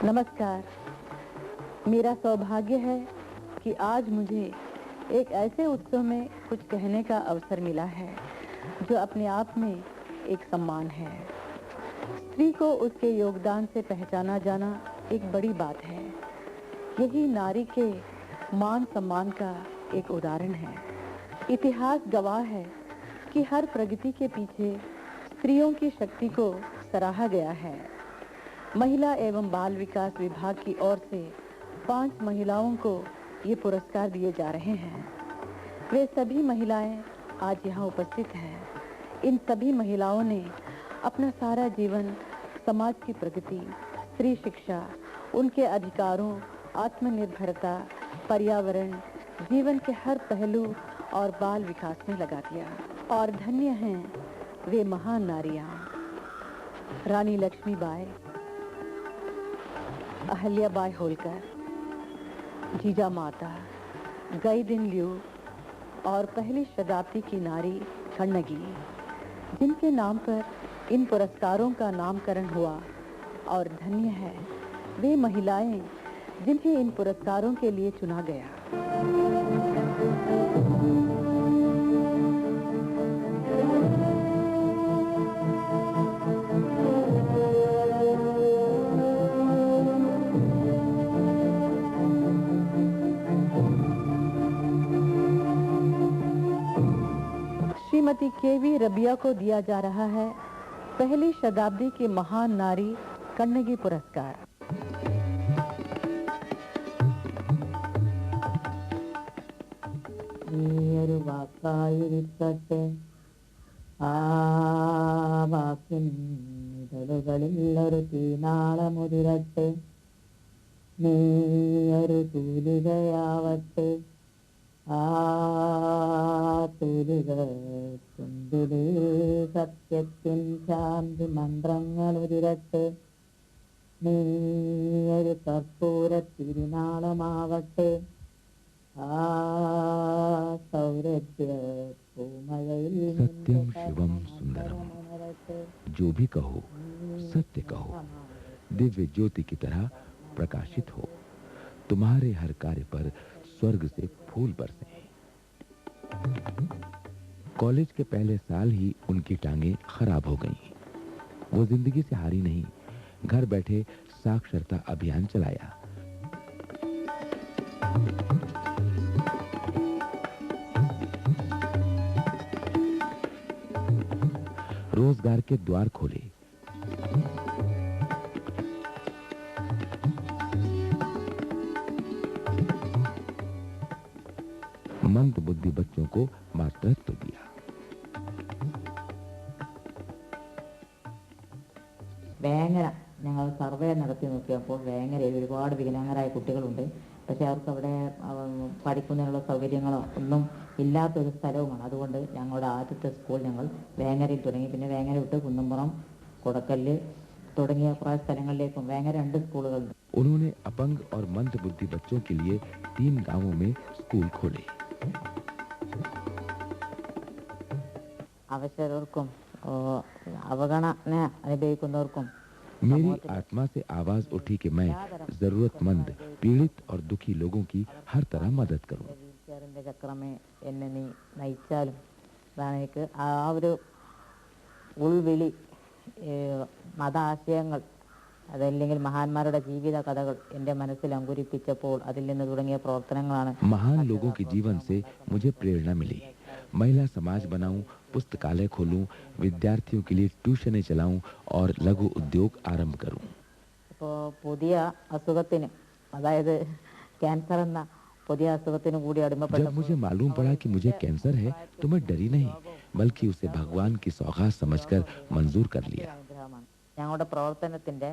नमस्कार। मेरा सौभाग्य है कि आज मुझे एक ऐसे उत्सव में कुछ कहने का अवसर मिला है जो अपने आप में एक सम्मान है। स्त्री को उसके योगदान से पहचाना जाना एक बड़ी बात है। यही नारी के मान सम्मान का एक उदाहरण है। इतिहास गवाह है कि हर प्रगति के पीछे स्त्रियों की शक्ति को सराहा गया है। महिला एवं बाल विकास विभाग की ओर से 5 महिलाओं को ये पुरस्कार दिए जा रहे हैं। वे सभी महिलाएं आज यहाँ उपस्थित हैं। इन सभी महिलाओं ने अपना सारा जीवन समाज की प्रगति, स्त्री शिक्षा, उनके अधिकारों, आत्मनिर्भरता, पर्यावरण, जीवन के हर पहलू और बाल विकास में लगा दिया। और धन्य हैं वे महान नारियां, रानी लक्ष्मीबाई, अहल्याबाई होलकर, जीजा माता, गईदिन-ल्यू और पहली शताब्दी की नारी कन्नगी, जिनके नाम पर इन पुरस्कारों का नामकरण हुआ। और धन्य है वे महिलाएं जिन्हें इन पुरस्कारों के लिए चुना गया। श्रीमती केवी रबिया को दिया जा रहा है पहली शताब्दी की महान नारी कन्नगी पुरस्कार। സത്യത്തിൻ ശാന്തി മന്ത്രങ്ങളുതിരട്ടെ, നീയൊരു കർപ്പൂര തിരുനാളമാവട്ടെ, സൗരഭ്യ പൂമഴയിൽ सत्यम शिवम सुंदरम। जो भी कहो सत्य कहो, दिव्य ज्योति की तरह प्रकाशित हो। तुम्हारे हर कार्य पर स्वर्ग से फूल बरसे। कॉलेज के पहले साल ही उनकी टांगें खराब हो गईं। वो जिंदगी से हारी नहीं, घर बैठे साक्षरता अभियान चलाया। रोजगार के द्वार खोले। मंद बुद्धि बच्चों को मातृत्व दिया। വേങ്ങര ഞങ്ങൾ സർവേ നടത്തി നോക്കിയപ്പോൾ വേങ്ങരയിൽ ഒരുപാട് വികലാംഗരായ കുട്ടികളുണ്ട്. പക്ഷേ അവർക്ക് അവിടെ പഠിക്കുന്നതിനുള്ള സൗകര്യങ്ങളോ ഒന്നും ഇല്ലാത്തൊരു സ്ഥലവുമാണ്. അതുകൊണ്ട് ഞങ്ങളുടെ ആദ്യത്തെ സ്കൂൾ ഞങ്ങൾ വേങ്ങരയിൽ തുടങ്ങി. പിന്നെ വേങ്ങര വിട്ട് കുന്നംപുറം, കൊടക്കല്ല് തുടങ്ങിയ കുറേ സ്ഥലങ്ങളിലേക്കും വേങ്ങര 2 സ്കൂളുകളുണ്ട്. उन्होंने अपंग और मंद बुद्धि बच्चों के लिए 3 गांवों में स्कूल खोले। അവശരർക്കും അവഗണന അനുഭവിക്കുന്നവർക്കും मेरी आत्मा से आवाज उठी कि मैं जरूरतमंद, पीड़ित और दुखी लोगों की हर तरह मदद करूं। വീൽചെയറിന്റെ ചക്രമേ എന്നെ നീ നയിച്ചാലും, അതാണ് എനിക്ക് ആ ഒരു ഉൾവിളി. മത ആശയങ്ങൾ അതല്ലെങ്കിൽ മഹാന്മാരുടെ ജീവിത കഥകൾ എൻ്റെ മനസ്സിൽ അങ്കുരിപ്പിച്ചപ്പോൾ അതിൽ നിന്ന് തുടങ്ങിയ പ്രവർത്തനങ്ങളാണ്। महान लोगों के जीवन से मुझे प्रेरणा मिली। महिला समाज बनाऊं, पुस्तकालय खोलूं, विद्यार्थियों के लिए ट्यूशनें चलाऊं और लघु उद्योग आरंभ करूं। ഇപ്പോൾ പുതിയ അസുഖത്തിന്, അതായത് ക്യാൻസർ എന്ന പുതിയ അസുഖത്തിന് കൂടി അടിമപ്പെട്ട जब मुझे मालूम पड़ा कि मुझे कैंसर है तो मैं डरी नहीं, बल्कि उसे भगवान की सौगात समझकर मंजूर कर लिया। ഞങ്ങളുടെ പ്രവർത്തനത്തിന്റെ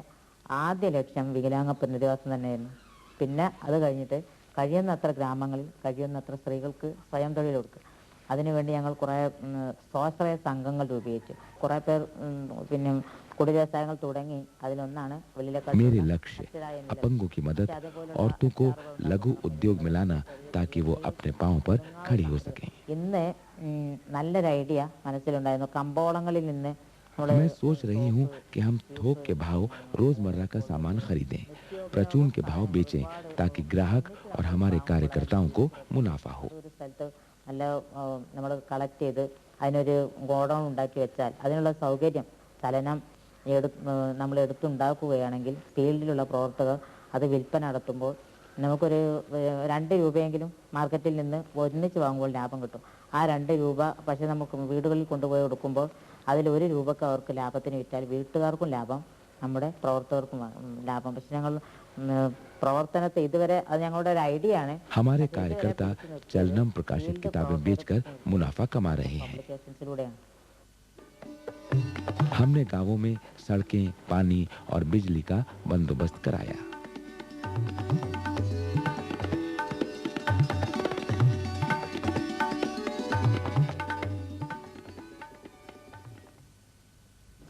ആദ്യ ലക്ഷ്യം വികലാംഗ പുനരധിവാസം തന്നെയായിരുന്നു. പിന്നെ അത് കഴിഞ്ഞിട്ട് കഴിയുന്നത്ര ഗ്രാമങ്ങളിൽ കഴിയുന്നത്ര സ്ത്രീകൾക്ക് സ്വയം തൊഴിൽ കൊടുക്കുക. അതിനുവേണ്ടി ഞങ്ങൾ കുറേ സ്വാശ്രയ സംഘങ്ങൾ രൂപീകരിച്ചു. കുറേ പേർ പിന്നെ കുടിൽ വ്യവസായങ്ങൾ തുടങ്ങി. അതിലൊന്നാണ് मेरे लक्ष्य अपंगों की मदद, औरतों को लघु उद्योग में लाना ताकि वो अपने पांव पर खड़ी हो सकें। ഇന്ന് നല്ലൊരു ഐഡിയ മനസ്സിലുണ്ടായിരുന്നു. കമ്പോളങ്ങളിൽ നിന്ന് मैं सोच रही हूँ कि हम थोक के भाव रोजमर्रा का सामान खरीदें। प्रचून के भाव बेचें ताकि ग्राहक और हमारे कार्यकर्ताओं को मुनाफा हो। ഒരു സ്ഥലത്ത് നല്ല നമ്മൾ കളക്ട് ചെയ്ത് അതിനൊരു ഗോഡൗൺ ഉണ്ടാക്കി വെച്ചാൽ അതിനുള്ള സൗകര്യം ചലനം നമ്മൾ എടുത്തുണ്ടാക്കുകയാണെങ്കിൽ ഫീൽഡിലുള്ള പ്രവർത്തകർ അത് വിൽപ്പന നടത്തുമ്പോൾ നമുക്കൊരു 2 രൂപയെങ്കിലും മാർക്കറ്റിൽ നിന്ന് ഒന്നിച്ച് വാങ്ങുമ്പോൾ ലാഭം കിട്ടും. ആ 2 രൂപ പക്ഷേ നമുക്ക് വീടുകളിൽ കൊണ്ടുപോയി കൊടുക്കുമ്പോൾ അതിൽ 1 രൂപക്ക് അവർക്ക് ലാഭത്തിന് വിറ്റാൽ വീട്ടുകാർക്കും ലാഭം, നമ്മുടെ പ്രവർത്തകർക്കും ലാഭം. പക്ഷെ ഞങ്ങൾ प्रवर्तनते इधर അത് ഞങ്ങളുടെ ഒരു ഐഡിയ ആണ്. हमारे कार्यकर्ता चलनम प्रकाशित किताबें बेचकर मुनाफा कमा रहे हैं। हमने गांवों में सड़कें, पानी और बिजली का बंदोबस्त कराया।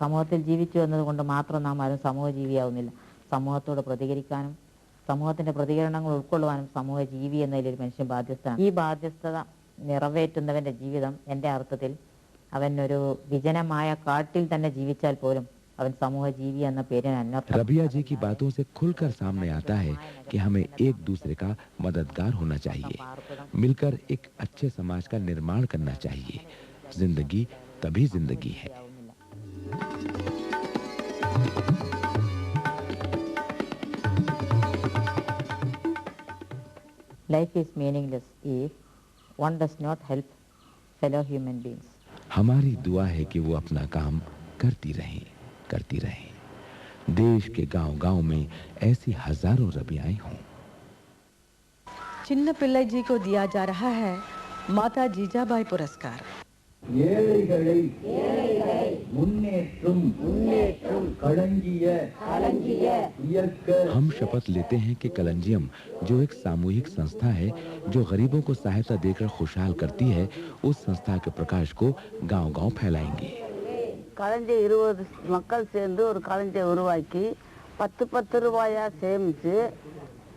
സമൂഹത്തിൽ ജീവിച്ചു എന്നതുകൊണ്ട് മാത്രം നാം ആരും സമൂഹജീവിയാവുന്നില്ല. സമൂഹത്തോട് പ്രതികരിക്കാനും സമൂഹത്തിന്റെ പ്രതികരണങ്ങൾ ഉൾക്കൊള്ളുവാനും സമൂഹ ജീവി എന്നതിൽ ഒരു മനുഷ്യൻ ബാധ്യസ്ഥനാണ്. ഈ ബാധ്യസ്ഥത നിറവേറ്റുന്നവന്റെ ജീവിതം എൻ്റെ അർത്ഥത്തിൽ അവൻ ഒരു വിജനമായ കാട്ടിൽ തന്നെ ജീവിച്ചാൽ പോലും അവൻ സമൂह जीवी എന്ന പേരിന് അന്വർത്ഥം. रबिया जी की बातों से खुलकर सामने आता है कि हमें एक दूसरे का मददगार होना चाहिए, मिलकर एक अच्छे समाज का निर्माण करना चाहिए। जिंदगी तभी जिंदगी है। Life is meaningless if one does not help fellow human beings. हमारी दुआ है कि वो अपना काम करती रहें। देश के गांव-गांव में ऐसी हजारों रबियाएं हों। चिन्न पिल्लाई जी को दिया जा रहा है माता जीजाबाई पुरस्कार। हम शपथ लेते हैं कि कलंजियम, जो एक सामूहिक संस्था है जो गरीबों को सहायता देकर खुशहाल करती है, उस संस्था के प्रकाश को गांव-गांव फैलाएंगे। களஞ்சி 20 மக்கள் சேர்ந்து ஒரு களஞ்சியை உருவாக்கி 10 ரூபாயா சேமிச்சு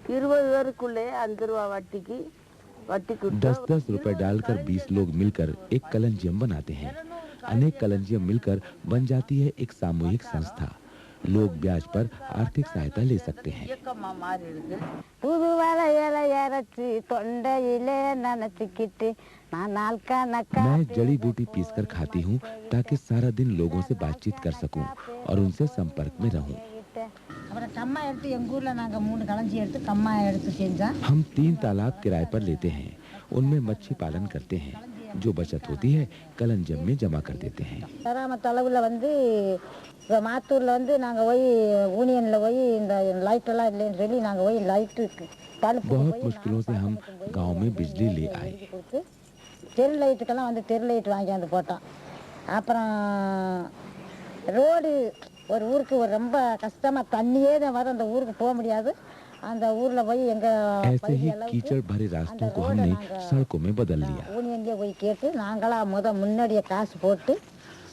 20 பேருக்குள்ளே 5 ரூபாய் வட்டிக்கு 10 रुपए डालकर 20 लोग मिलकर एक कलंजियम बनाते हैं। अनेक कलंजियम मिलकर बन जाती है एक सामूहिक संस्था। लोग ब्याज पर आर्थिक सहायता ले सकते हैं। मैं जड़ी बूटी पीसकर खाती हूँ ताकि सारा दिन लोगों से बातचीत कर सकूं और उनसे संपर्क में रहूं। हम 3 तालाब किराए पर लेते हैं, उनमें मच्छी पालन करते हैं। जो बचत होती है कलंजियम में जमा कर देते हैं। बहुत मुश्किलों से हम गांव में बिजली ले आए। ஒரு ஊருக்கு ரொம்ப கஷ்டமா தண்ணியே தான் வர அந்த ஊருக்கு போக முடியாது. அந்த ஊர்ல போய் எங்க ऐसे ही कीचड़ भरे रास्तों को हमने सड़कों में बदल लिया। யூனியன்ல போய் கேட்டு நாங்களா முன்னாடியே காசு போட்டு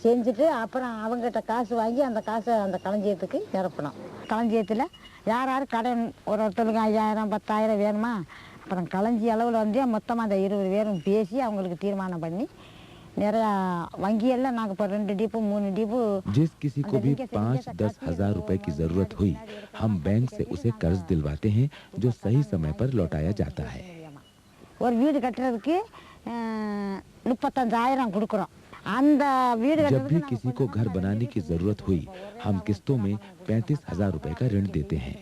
செஞ்சுட்டு அப்புறம் அவங்ககிட்ட காசு வாங்கி அந்த காசை அந்த களஞ்சியத்துக்கு நிரப்பணும். களஞ்சியத்தில் யார் கடன் ஒருத்தருக்கு 5000 10,000 வேணுமா, அப்புறம் களஞ்சி அளவில் வந்து மொத்தமாக அந்த 20 பேரும் பேசி அவங்களுக்கு தீர்மானம் பண்ணி जिस किसी को भी 5-10 हजार रुपए की जरूरत हुई, हम बैंक से उसे कर्ज दिलवाते हैं जो सही समय पर लौटाया जाता है। और வீடு கட்டறதுக்கு 35,000 கொடுக்கிறோம். जब भी किसी को घर बनाने की जरूरत हुई, हम किस्तों में 35,000 रुपए का ऋण देते हैं।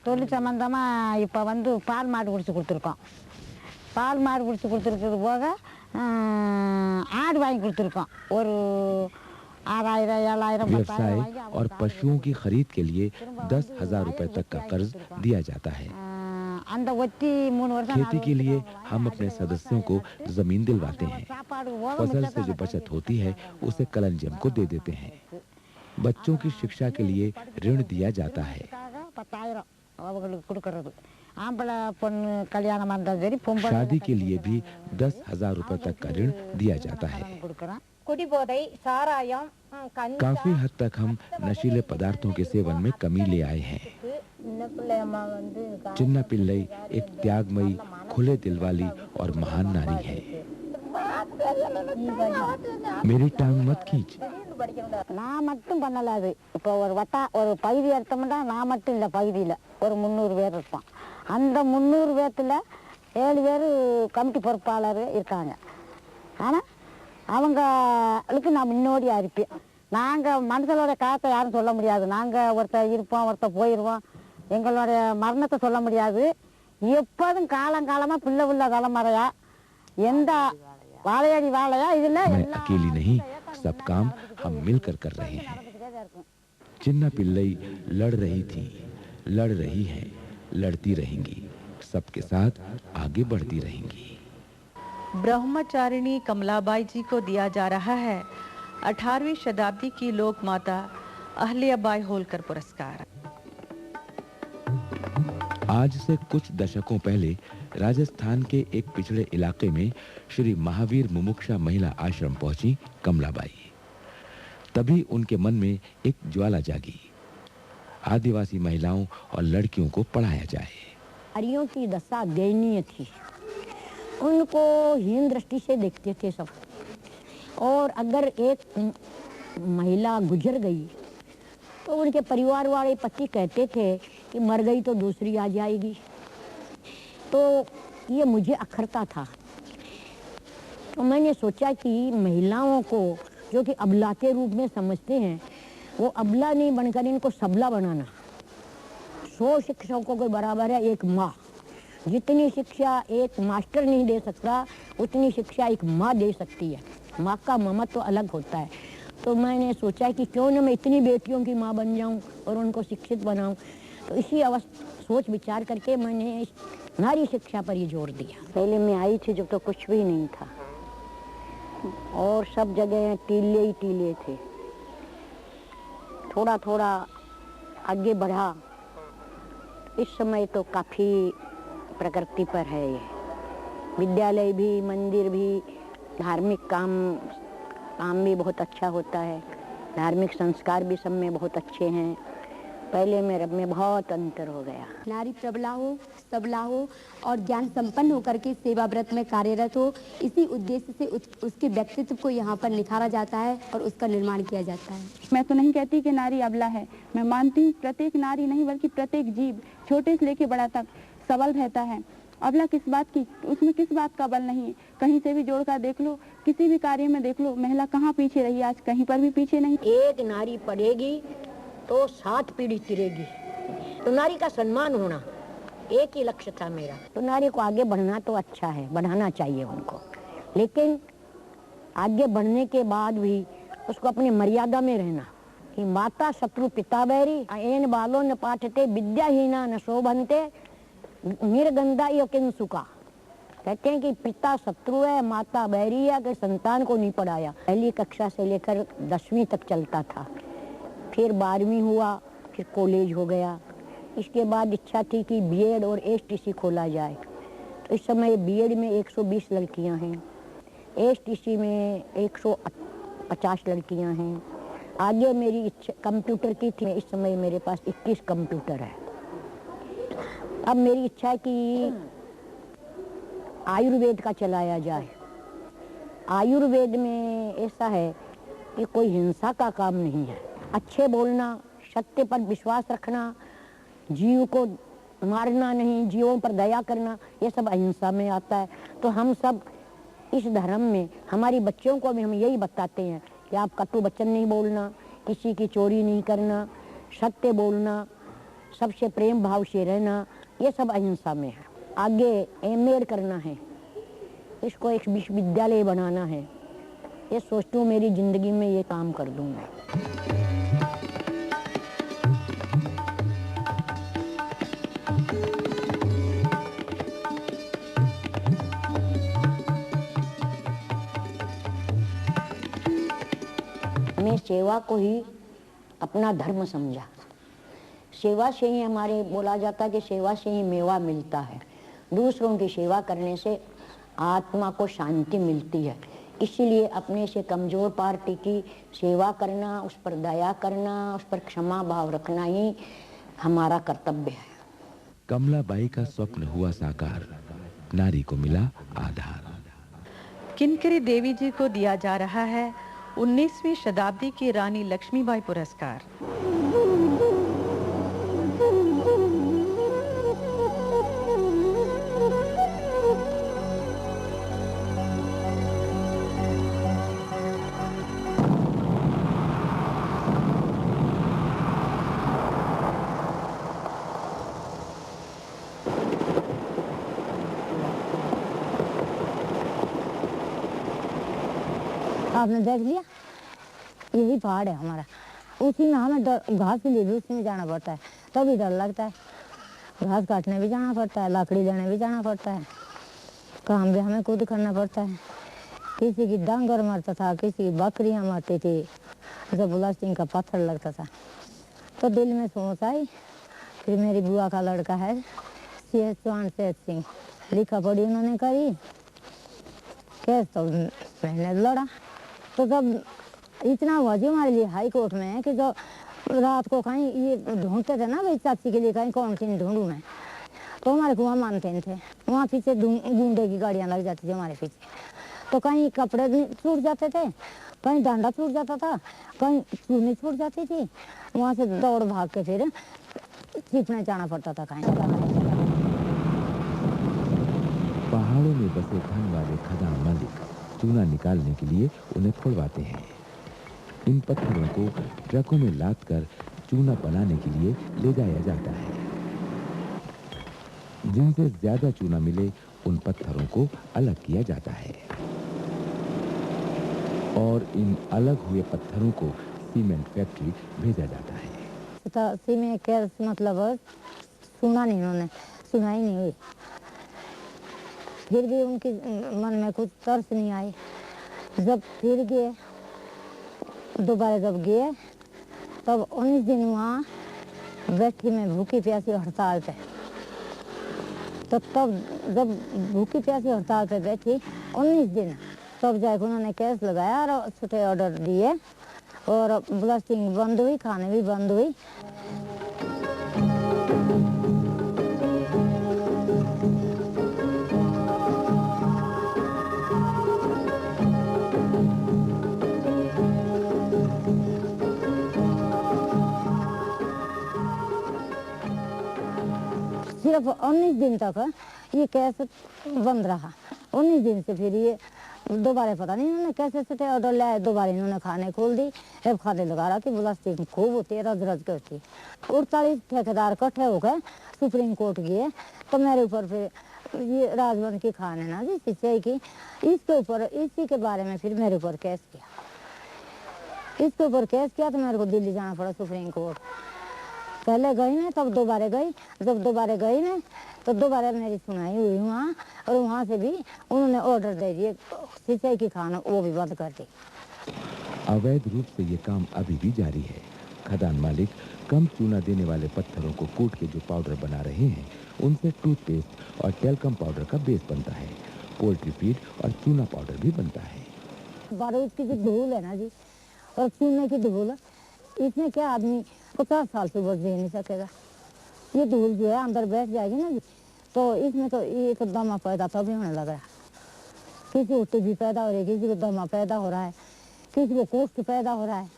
தொழில் சம்பந்தமா இப்ப வந்து பால் மாடு குடிச்சு கொடுத்துருக்கோம். பால் மாடு குடிச்சு கொடுத்துருக்கிறது போக आड़ वाई और 6,000 7,000 व्यवसाय और पशुओं की खरीद के लिए 10,000 रुपए तक का कर्ज दिया जाता है। खेती के लिए हम अपने सदस्यों को जमीन दिलवाते हैं। फसल से जो बचत होती है उसे कलंजियम को दे देते हैं। बच्चों की शिक्षा के लिए ऋण दिया जाता है। शादी के लिए भी 10,000 रुपए तक का ऋण दिया जाता है। काफी हद तक हम नशीले पदार्थों के सेवन में कमी ले आए हैं। चिन्ना पिल्लई एक त्यागमयी, खुले दिल वाली और महान नारी है। मेरी टांग मत खींच, நான் மட்டும் பண்ணல. அது இப்போ ஒரு பகுதி எடுத்தோம்னா நான் மட்டும் இல்லை, பகுதியில் ஒரு 300 பேர் இருப்பான். அந்த 300 பேர்த்தில் 7 பேர் கமிட்டி பொறுப்பாளர் இருக்காங்க. ஆனால் அவங்களுக்கு நான் முன்னோடியாக இருப்பேன். நாங்கள் மனுஷனோட காலத்தை யாரும் சொல்ல முடியாது. நாங்கள் ஒருத்தர் இருப்போம், ஒருத்தர் போயிடுவோம். எங்களுடைய மரணத்தை சொல்ல முடியாது. எப்போதும் காலங்காலமாக பிள்ளை தலைமுறையா எந்த வாழையடி வாழையா இதில் मैं अकेली नहीं, सब काम हम मिलकर कर रहे हैं। चिन्ना पिल्लई लड़ रही थी, लड़ रही हैं, लड़ती रहेंगी, सबके साथ आगे बढ़ती रहेंगी। ब्रह्मचारिणी कमलाबाई जी को दिया जा रहा है 18वीं शताब्दी की लोक माता अहल्याबाई होलकर पुरस्कार। आज से कुछ दशकों पहले राजस्थान के एक पिछड़े इलाके में श्री महावीर मुमुक्षा महिला आश्रम पहुंची कमलाबाई। तभी उनके मन में एक ज्वाला जागी, आदिवासी महिलाओं और लड़कियों को पढ़ाया जाए। नारियों की दशा दयनीय थी, उनको हीन दृष्टि से देखते थे सब। और अगर एक महिला गुजर गई तो उनके परिवार वाले पति कहते थे कि मर गई तो दूसरी आ जाएगी। तो ये मुझे अखरता था। तो मैंने सोचा कि महिलाओं को जो कि अबला के रूप में समझते हैं, वो अबला नहीं बनकर इनको सबला बनाना। 100 शिक्षकों के बराबर है एक माँ। जितनी शिक्षा एक मास्टर नहीं दे सकता, उतनी शिक्षा एक माँ दे सकती है। माँ का ममत्व तो अलग होता है। तो मैंने सोचा कि क्यों न मैं इतनी बेटियों की माँ बन जाऊं और उनको शिक्षित बनाऊं। तो इसी सोच विचार करके मैंने नारी शिक्षा पर ये जोर दिया। पहले मैं आई थी जब तो कुछ भी नहीं था और सब जगह टीले ही टीले थे। थोड़ा थोड़ा आगे बढ़ा, इस समय तो काफ़ी प्रकृति पर है ये। विद्यालय भी, मंदिर भी, धार्मिक काम भी बहुत अच्छा होता है। धार्मिक संस्कार भी सब में बहुत अच्छे हैं। पहले में बहुत अंतर हो गया। नारी प्रबला हो, सबला हो और ज्ञान संपन्न होकर के सेवा व्रत में कार्यरत हो, इसी उद्देश्य से उसके व्यक्तित्व को यहाँ पर निखारा जाता है और उसका निर्माण किया जाता है। मैं तो नहीं कहती कि नारी अबला है। मैं मानती हूँ प्रत्येक नारी नहीं बल्कि प्रत्येक जीव छोटे से लेकर बड़ा तक सबल रहता है। अबला किस बात की, उसमें किस बात का बल नहीं है। कहीं से भी जोड़कर देख लो, किसी भी कार्य में देख लो, महिला कहाँ पीछे रही, आज कहीं पर भी पीछे नहीं। एक नारी पढ़ेगी तो 7 पीढ़ी तिरेगी। तो नारी का सम्मान होना एक ही लक्ष्य था मेरा। तो नारी को आगे बढ़ना तो अच्छा है, बढ़ाना चाहिए उनको, लेकिन आगे बढ़ने के बाद भी उसको अपनी मर्यादा में रहना। कि माता शत्रु पिता बैरी, एन बालों न पाठते विद्याहीना न शोभनते निर्गंधा यो किंसुका। कहते हैं कि पिता शत्रु है, माता बैरी है, कि संतान को नहीं पढ़ाया। पहली कक्षा से लेकर 10वीं तक चलता था, फिर 12वीं हुआ, फिर कॉलेज हो गया। इसके बाद इच्छा थी कि बीएड और एसटीसी खोला जाए। तो इस समय बीएड में 120 लड़कियां हैं, एसटीसी में 150 लड़कियां हैं। आगे मेरी इच्छा कंप्यूटर की थी, इस समय मेरे पास 21 कंप्यूटर है। अब मेरी इच्छा है कि आयुर्वेद का चलाया जाए। आयुर्वेद में ऐसा है कि कोई हिंसा का काम नहीं है। अच्छे बोलना, सत्य पर विश्वास रखना, जीव को मारना नहीं, जीवों पर दया करना, ये सब अहिंसा में आता है। तो हम सब इस धर्म में हमारी बच्चों को भी हम यही बताते हैं कि आप कटु वचन नहीं बोलना, किसी की चोरी नहीं करना, सत्य बोलना, सबसे प्रेम भाव से रहना, ये सब अहिंसा में है। आगे एमएड करना है, इसको एक विश्वविद्यालय बनाना है। ये सोचती हूँ मेरी जिंदगी में ये काम कर दूँ मैं। मैं सेवा को ही अपना धर्म समझा। सेवा से ही हमारे बोला जाता है कि सेवा से ही मेवा मिलता है। दूसरों की सेवा करने से आत्मा को शांति मिलती है। इसीलिए अपने से कमजोर पार्टी की सेवा करना, उस पर दया करना, उस पर क्षमा भाव रखना ही हमारा कर्तव्य है। कमलाबाई का स्वप्न हुआ साकार, नारी को मिला आधार। किनकरी देवी जी को दिया जा रहा है 19वीं शताब्दी की रानी लक्ष्मीबाई पुरस्कार। आपने देख लिया, यही पहाड़ है हमारा। उसी में हमें घास के लिए भी उसी में जाना पड़ता है, तभी डर लगता है। घास काटने भी जाना पड़ता है, लकड़ी लेने भी जाना पड़ता है, काम भी हमें खुद करना पड़ता है। किसी की डांगर मरता था, किसी की बकरियां मरती थी, जब ब्लास्टिंग का पत्थर लगता था तो दिल में सोच आई। फिर मेरी बुआ का लड़का है CS चौहान सेठ सिंह, लिखा पढ़ी उन्होंने करी केस, तो मैंने लड़ा। तो जब इतना हुआ जी हमारे लिए हाई कोर्ट में कि जो रात को कहीं ये ढूंढते थे ना भाई चाची के लिए कहीं कौन सी ढूंढूं मैं, तो हमारे को वहाँ मानते नहीं थे। वहाँ पीछे गुंडे की गाड़ियाँ लग जाती थी हमारे पीछे, तो कहीं कपड़े भी छूट जाते थे, कहीं डंडा छूट जाता था, कहीं चूनी छूट जाती थी। वहाँ से दौड़ भाग के फिर छिपने जाना पड़ता था कहीं। पहाड़ों में बसे धन वाले खदान मालिक चूना निकालने के लिए उन्हें खुड़वाते हैं। इन पत्थरों को ट्रकों में लादकर चूना बनाने के लिए ले जाया जाता है। जिनसे ज्यादा चूना मिले उन पत्थरों को अलग किया जाता है और इन अलग हुए पत्थरों को सीमेंट फैक्ट्री भेजा जाता है। तो सीमेंट कैस मतलब सुना नहीं, उन्होंने सुनाई नहीं हुई। फिर भी उनके मन में कुछ तरस नहीं आई। जब फिर गए, दोबारा जब गए, तब 19 दिन वहाँ बैठी में भूखी प्यासी हड़ताल पे। तो तब जब भूखी प्यासी हड़ताल पे बैठी 19 दिन, तब जाकर उन्होंने केस लगाया और छुट्टे ऑर्डर दिए और ब्लास्टिंग बंद हुई, खाने भी बंद हुई। सिर्फ 19 दिन तक ये केस बंद रहा। 19 दिन से फिर ये दोबारा पता नहीं इन्होंने कैसे छुट्टे ऑर्डर लाए, दोबारा इन्होंने खाने खोल दी। अब खाने लगा रहा कि ब्लास्टिंग खूब होती है, रज रज के होती है। 48 ठेकेदार इकट्ठे हो गए, सुप्रीम कोर्ट गए, तो मेरे ऊपर फिर ये राजवन की खान है ना जी सिंचाई की, इसके ऊपर इसी के बारे में फिर मेरे ऊपर केस किया। इसके ऊपर केस किया तो मेरे को दिल्ली जाना पड़ा सुप्रीम कोर्ट। पहले गई मैं, तब दोबारा गई। जब दोबारा गई मैं तो दोबारा मेरी सुनाई हुई वहाँ, और वहाँ से भी उन्होंने ऑर्डर दे दिए सिंचाई की खान वो भी बंद कर दी। अवैध रूप से ये काम अभी भी जारी है। खदान मालिक कम चूना देने वाले पत्थरों को कूट के जो पाउडर बना रहे हैं, उनसे टूथपेस्ट और टेल्कम पाउडर का बेस बनता है। पोल्ट्री फीड और चूना पाउडर भी बनता है। बारूद की जो धूल है ना जी, और चूने की धूल, इसमें क्या आदमी 50 साल से बच नहीं सकेगा। ये धूल जो है अंदर बैठ जाएगी ना जी, तो इसमें तो एक दमा पैदा तभी होने लग रहा है। किसी को टीबी पैदा हो रही है, किसी को दमा पैदा हो रहा है, किसी को कुष्ठ पैदा हो रहा है।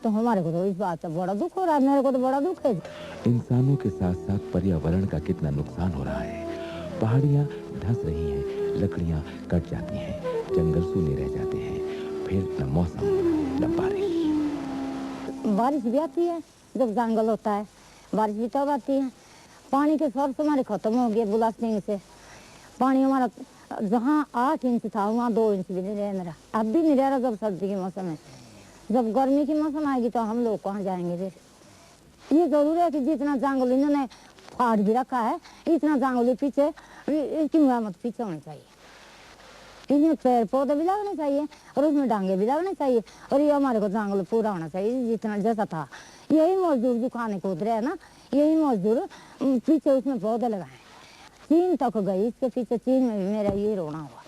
तो हमारे को तो इस बात से बड़ा दुख हो रहा है, मेरे को तो बड़ा दुख है। इंसानों के साथ साथ पर्यावरण का कितना नुकसान हो रहा है। पहाड़ियाँ धंस रही हैं, लकड़ियाँ कट जाती हैं, जंगल सूने रह जाते हैं, फिर न मौसम न बारिश। बारिश भी आती है जब जंगल होता है, बारिश भी तब आती है। पानी के सोर्स हमारे खत्म हो गए ब्लास्टिंग से। पानी हमारा जहाँ 8 इंच था वहाँ 2 इंच भी नहीं रह रहा, अब भी नहीं रह रहा। जब सर्दी के मौसम है, जब गर्मी की मौसम आएगी तो हम लोग कहाँ जाएंगे फिर। ये जरूर है कि जितना जंगल इन्होंने फाड़ भी रखा है, इतना जंगल पीछे इसकी मरम्मत पीछे होनी चाहिए। इसमें पेड़ पौधे भी लगने चाहिए और उसमें डांगे भी लगने चाहिए, और ये हमारे को जंगल पूरा होना चाहिए जितना जैसा था। यही मजदूर जो खाने कूद रहे हैं ना, यही मजदूर पीछे उसमें पौधे लगाए। चीन तक गई, इसके पीछे चीन में भी मेरा यही रोना हुआ।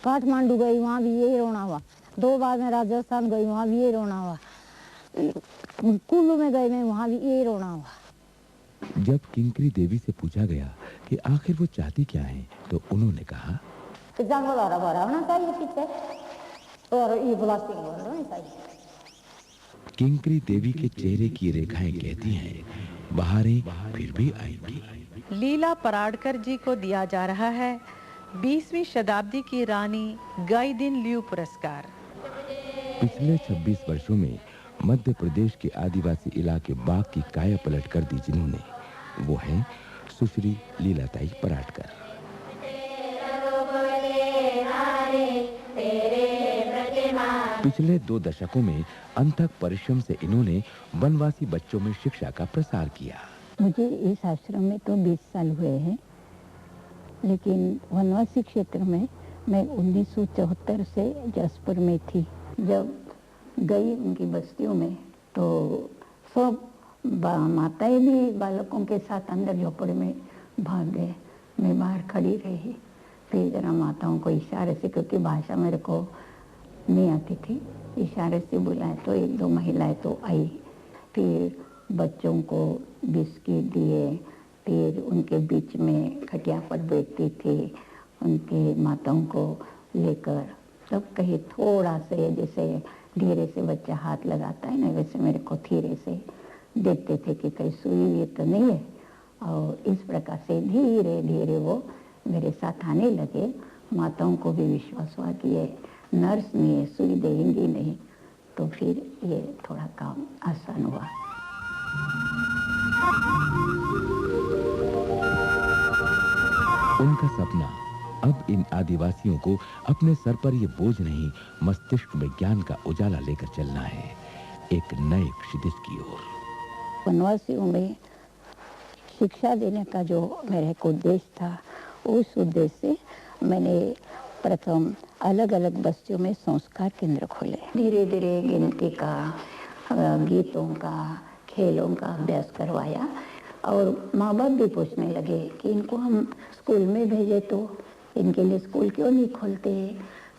काठमांडू गई, वहाँ भी यही रोना हुआ। 2 बार मैं राजस्थान गई, वहाँ भी यही रोना हुआ। कुल्लू में गई मैं, वहाँ भी यही रोना हुआ। जब किंकरी देवी से पूछा गया कि आखिर वो चाहती क्या है, तो उन्होंने कहा कि जंगल हरा भरा होना चाहिए पीछे, और ये ब्लास्टिंग हो रहा है साइड। किंकरी देवी के चेहरे की रेखाएं कहती हैं बहारें फिर भी आएंगी। लीला पराड़कर जी को दिया जा रहा है 20वीं शताब्दी की रानी गाइदिन लियू पुरस्कार। पिछले 26 वर्षों में मध्य प्रदेश के आदिवासी इलाके बाग की काया पलट कर दी जिन्होंने, वो है सुश्री लीलाताई पराड़कर। पिछले 2 दशकों में अथक परिश्रम से इन्होंने वनवासी बच्चों में शिक्षा का प्रसार किया। मुझे इस आश्रम में तो 20 साल हुए हैं, लेकिन वनवासी क्षेत्र में मैं 1974 से जसपुर में थी। जब गई उनकी बस्तियों में तो सब माताएं भी बालकों के साथ अंदर झोपड़े में भाग गए। मैं बाहर खड़ी रही, फिर जरा माताओं को इशारे से, क्योंकि भाषा मेरे को नहीं आती थी, इशारे से बुलाए तो 1-2 महिलाएं तो आई। फिर बच्चों को बिस्किट दिए, फिर उनके बीच में खटिया पर बैठती थी, उनके माताओं को लेकर तब कहीं थोड़ा से, जैसे धीरे से बच्चा हाथ लगाता है ना, वैसे मेरे को धीरे से देखते थे कि कहीं सुई हुई तो नहीं है। और इस प्रकार से धीरे धीरे वो मेरे साथ आने लगे। माताओं को भी विश्वास हुआ कि ये नर्स नहीं है, सुई देंगी नहीं, तो फिर ये थोड़ा काम आसान हुआ। उनका सपना अब इन आदिवासियों को अपने सर पर ये बोझ नहीं, मस्तिष्क में ज्ञान का उजाला लेकर चलना है, एक नए क्षितिज की ओर। वनवासियों में शिक्षा देने का जो मेरे को उद्देश्य था, उस उद्देश्य से मैंने प्रथम अलग अलग बस्तियों में संस्कार केंद्र खोले। धीरे धीरे गिनती का, गीतों का, खेलों का अभ्यास करवाया। और माँ बाप भी पूछने लगे कि इनको हम स्कूल में भेजे तो इनके लिए स्कूल क्यों नहीं खोलते।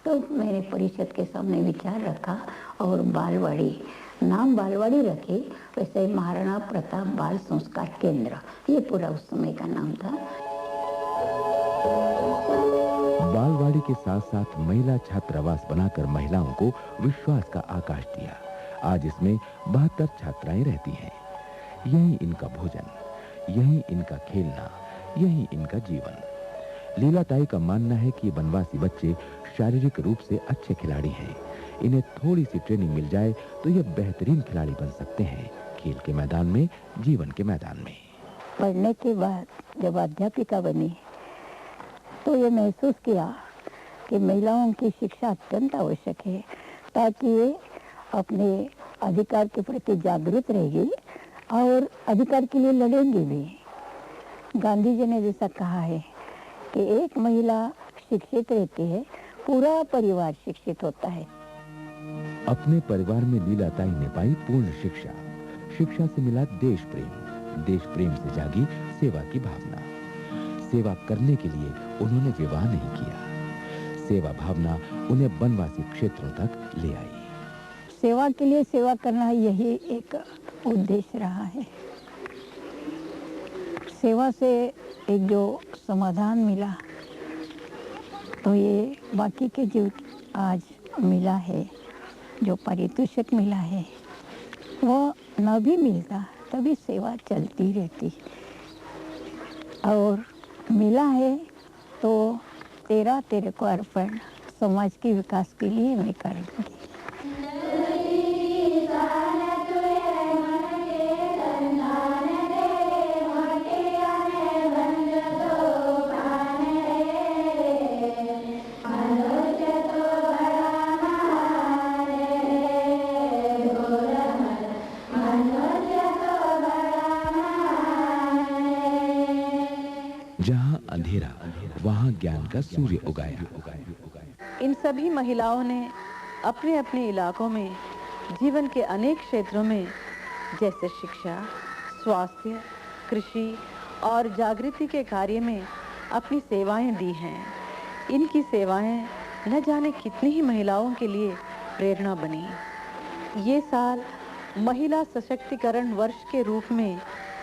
तो मैंने परिषद के सामने विचार रखा और बालवाड़ी, नाम बालवाड़ी रखी, वैसे महाराणा प्रताप बाल संस्कार केंद्र, ये पूरा उस समय का नाम था। बालवाड़ी के साथ साथ महिला छात्रावास बनाकर महिलाओं को विश्वास का आकाश दिया। आज इसमें 72 छात्राएं रहती हैं। यही इनका भोजन, यही इनका खेलना, यही इनका जीवन। लीलाताई का मानना है कि वनवासी बच्चे शारीरिक रूप से अच्छे खिलाड़ी हैं। इन्हें थोड़ी सी ट्रेनिंग मिल जाए तो ये बेहतरीन खिलाड़ी बन सकते हैं, खेल के मैदान में, जीवन के मैदान में। पढ़ने के बाद जब अध्यापिका बनी तो ये महसूस किया कि महिलाओं की शिक्षा अत्यंत आवश्यक है, ताकि वे अपने अधिकार के प्रति जागरूक रहेगी और अधिकार के लिए लड़ेंगे भी। गांधी जी ने जैसा कहा है कि एक महिला शिक्षित रहती है, पूरा परिवार शिक्षित होता है। अपने परिवार में लीलाताई ने पाई पूर्ण शिक्षा। शिक्षा से मिला देश प्रेम, देश प्रेम से जागी सेवा की भावना। सेवा करने के लिए उन्होंने विवाह नहीं किया। सेवा भावना उन्हें वनवासी क्षेत्रों तक ले आई। सेवा के लिए सेवा करना, यही एक उद्देश्य रहा है। सेवा से एक जो समाधान मिला, तो ये बाकी के जो आज मिला है, जो पारितोषिक मिला है, वो न भी मिलता तभी सेवा चलती रहती। और मिला है तो तेरे को अर्पण समाज के विकास के लिए मैं करूँगी। जहाँ अंधेरा वहाँ ज्ञान का सूर्य उगाया। इन सभी महिलाओं ने अपने अपने इलाकों में जीवन के अनेक क्षेत्रों में, जैसे शिक्षा, स्वास्थ्य, कृषि और जागृति के कार्य में अपनी सेवाएं दी हैं। इनकी सेवाएं न जाने कितनी ही महिलाओं के लिए प्रेरणा बनी। ये साल महिला सशक्तिकरण वर्ष के रूप में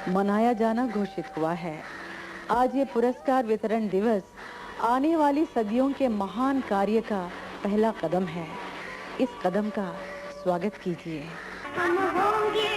मनाया जाना घोषित हुआ है। आज ये पुरस्कार वितरण दिवस आने वाली सदियों के महान कार्य का पहला कदम है। इस कदम का स्वागत कीजिए। हम होंगे